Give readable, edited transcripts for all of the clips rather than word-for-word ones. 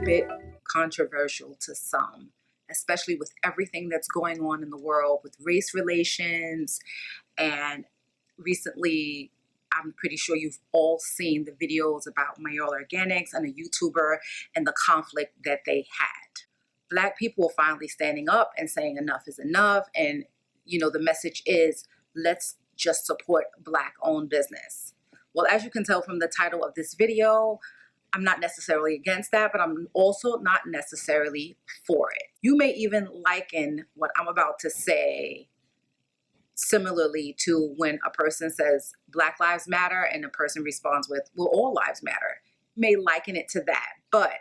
bit controversial to some, especially with everything that's going on in the world with race relations. And recently, I'm pretty sure you've all seen the videos about Mielle Organics and a YouTuber and the conflict that they had. Black people are finally standing up and saying enough is enough. And, the message is, let's just support Black-owned business. Well, as you can tell from the title of this video, I'm not necessarily against that, but I'm also not necessarily for it. You may even liken what I'm about to say similarly to when a person says Black Lives Matter and a person responds with, well, all lives matter. You may liken it to that, but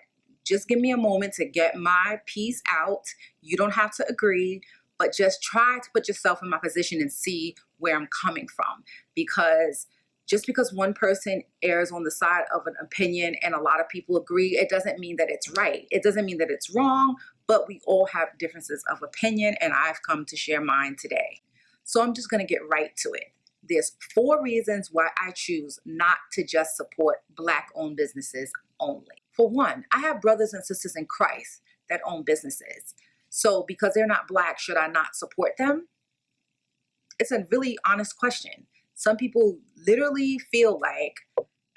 just give me a moment to get my piece out. You don't have to agree, but just try to put yourself in my position and see where I'm coming from. Because just because one person errs on the side of an opinion and a lot of people agree, it doesn't mean that it's right. It doesn't mean that it's wrong, but we all have differences of opinion, and I've come to share mine today. So I'm just going to get right to it. There's 4 reasons why I choose not to just support Black-owned businesses only. For one, I have brothers and sisters in Christ that own businesses. So because they're not Black, should I not support them? It's a really honest question. Some people literally feel like,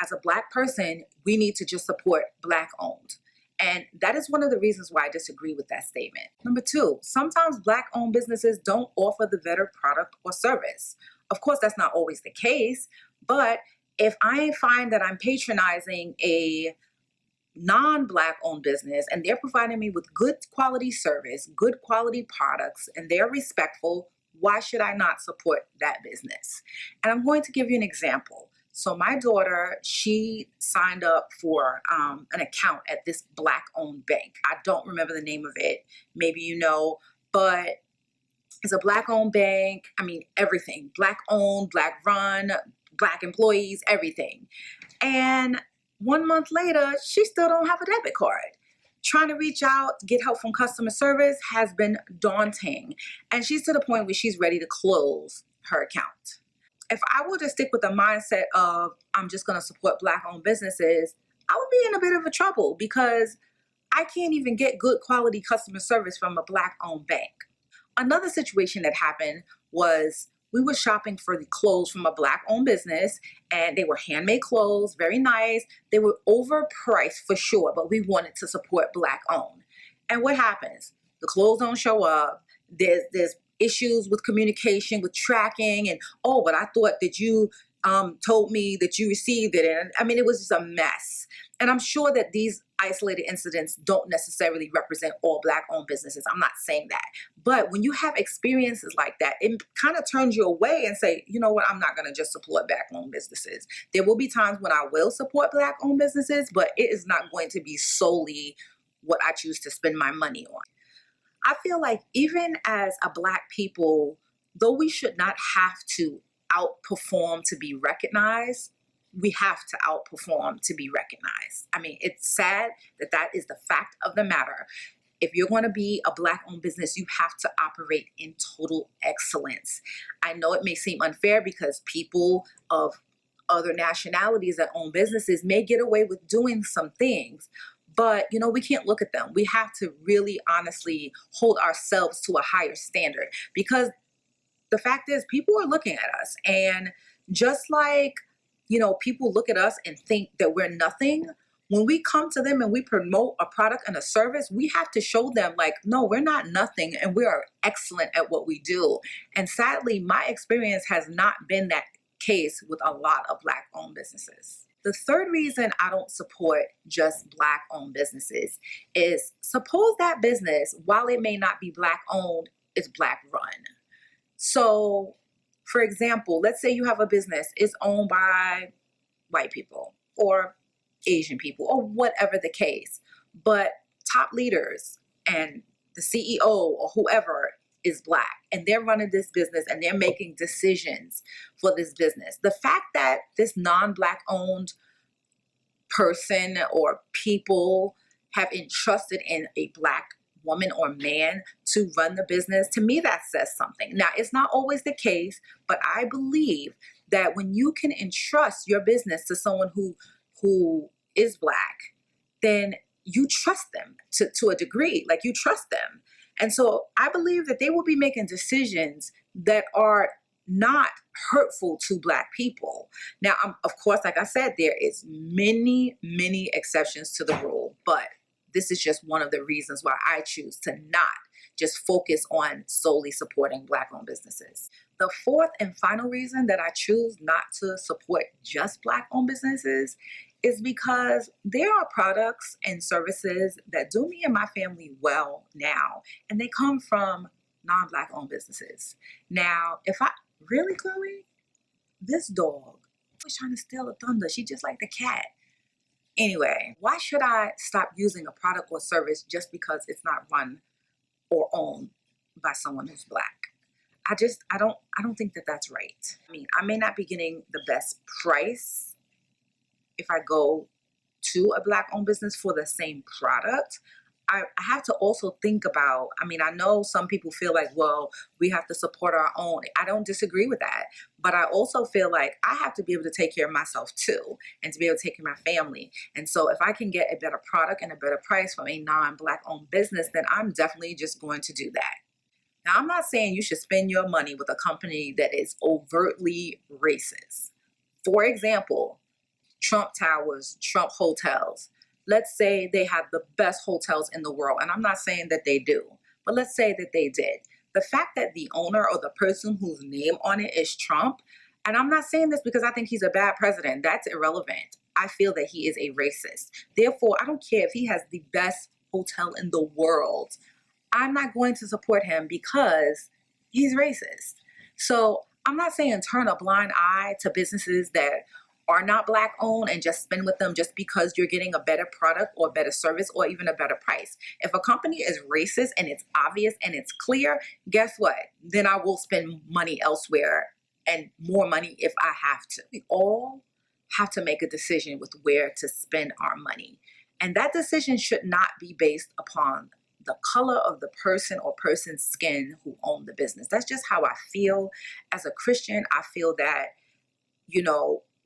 as a Black person, we need to just support Black-owned. And that is one of the reasons why I disagree with that statement. Number 2, sometimes Black-owned businesses don't offer the better product or service. Of course, that's not always the case, but if I find that I'm patronizing a non-Black-owned business and they're providing me with good quality service, good quality products, and they're respectful, why should I not support that business? And I'm going to give you an example. So my daughter, she signed up for an account at this Black-owned bank. I don't remember the name of it. Maybe you know, but it's a Black-owned bank. I mean, everything. Black-owned, Black-run, Black employees, everything. And 1 month later, she still don't have a debit card. Trying to reach out, get help from customer service has been daunting. And she's to the point where she's ready to close her account. If I were to stick with the mindset of I'm just going to support Black-owned businesses, I would be in a bit of a trouble because I can't even get good quality customer service from a Black-owned bank. Another situation that happened was we were shopping for the clothes from a Black-owned business, and they were handmade clothes, very nice. They were overpriced for sure, but we wanted to support Black-owned. And what happens? The clothes don't show up. There's issues with communication, with tracking, and oh, but I thought that you told me that you received it. And I mean, it was just a mess. And I'm sure that these isolated incidents don't necessarily represent all Black-owned businesses. I'm not saying that. But when you have experiences like that, it kind of turns you away and say, you know what, I'm not going to just support Black-owned businesses. There will be times when I will support Black-owned businesses, but it is not going to be solely what I choose to spend my money on. I feel like even as a Black people, though we should not have to outperform to be recognized, we have to outperform to be recognized. I mean, it's sad that that is the fact of the matter. If you're going to be a Black-owned business, you have to operate in total excellence. I know it may seem unfair because people of other nationalities that own businesses may get away with doing some things, but we can't look at them. We have to really honestly hold ourselves to a higher standard, because the fact is people are looking at us, and just like people look at us and think that we're nothing. When we come to them and we promote a product and a service, we have to show them like, no, we're not nothing and we are excellent at what we do. And sadly, my experience has not been that case with a lot of Black-owned businesses. The third reason I don't support just Black-owned businesses is, suppose that business, while it may not be Black-owned, is Black-run. So, for example, let's say you have a business, it's owned by white people or Asian people or whatever the case, but top leaders and the CEO or whoever is Black, and they're running this business and they're making decisions for this business. The fact that this non-Black owned person or people have entrusted in a Black woman or man to run the business, to me that says something. Now, it's not always the case, but I believe that when you can entrust your business to someone who is Black, then you trust them to a degree, like you trust them. And so I believe that they will be making decisions that are not hurtful to Black people. Now, of course, like I said, there is many exceptions to the rule, but this is just one of the reasons why I choose to not just focus on solely supporting Black-owned businesses. The fourth and final reason that I choose not to support just Black-owned businesses is because there are products and services that do me and my family well now, and they come from non-Black owned businesses. Now, really, Chloe, this dog was trying to steal the thunder. She just like the cat. Anyway, why should I stop using a product or service just because it's not run or owned by someone who's Black? I don't think that that's right. I mean, I may not be getting the best price if I go to a Black owned business for the same product. I have to also think about, I mean, I know some people feel like, well, we have to support our own. I don't disagree with that. But I also feel like I have to be able to take care of myself too, and to be able to take care of my family. And so if I can get a better product and a better price from a non-Black owned business, then I'm definitely just going to do that. Now, I'm not saying you should spend your money with a company that is overtly racist. For example, Trump Towers, Trump hotels. Let's say they have the best hotels in the world, and I'm not saying that they do, but let's say that they did. The fact that the owner or the person whose name on it is Trump, and I'm not saying this because I think he's a bad president, that's irrelevant. I feel that he is a racist. Therefore, I don't care if he has the best hotel in the world. I'm not going to support him because he's racist. So I'm not saying turn a blind eye to businesses that are not Black owned and just spend with them just because you're getting a better product or a better service or even a better price. If a company is racist and it's obvious and it's clear, guess what? Then I will spend money elsewhere, and more money if I have to. We all have to make a decision with where to spend our money. And that decision should not be based upon the color of the person or person's skin who own the business. That's just how I feel. As a Christian, I feel that,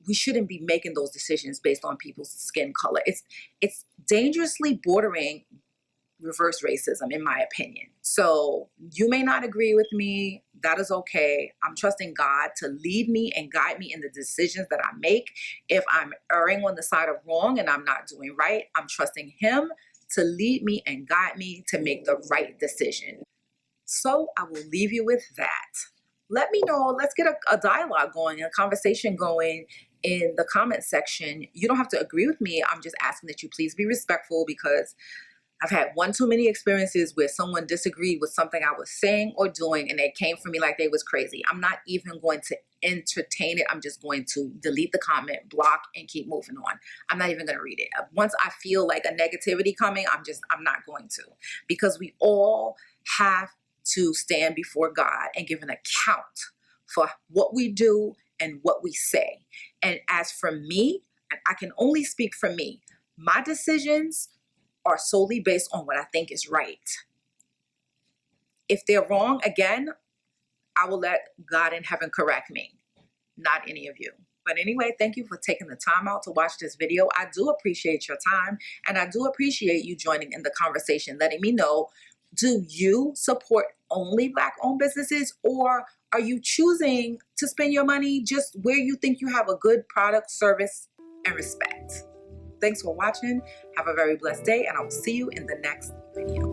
we shouldn't be making those decisions based on people's skin color. It's dangerously bordering reverse racism, in my opinion. So you may not agree with me. That is okay. I'm trusting God to lead me and guide me in the decisions that I make. If I'm erring on the side of wrong and I'm not doing right, I'm trusting Him to lead me and guide me to make the right decision. So I will leave you with that. Let me know. Let's get a dialogue going, a conversation going in the comment section. You don't have to agree with me. I'm just asking that you please be respectful, because I've had one too many experiences where someone disagreed with something I was saying or doing, and they came for me like they was crazy. I'm not even going to entertain it. I'm just going to delete the comment, block, and keep moving on. I'm not even going to read it. Once I feel like a negativity coming, I'm not going to, because we all have to stand before God and give an account for what we do and what we say. And as for me, and I can only speak for me, my decisions are solely based on what I think is right. If they're wrong, again, I will let God in heaven correct me, not any of you. But anyway, thank you for taking the time out to watch this video. I do appreciate your time, and I do appreciate you joining in the conversation, letting me know, do you support only Black-owned businesses, or are you choosing to spend your money just where you think you have a good product, service, and respect? Thanks for watching. Have a very blessed day, and I will see you in the next video.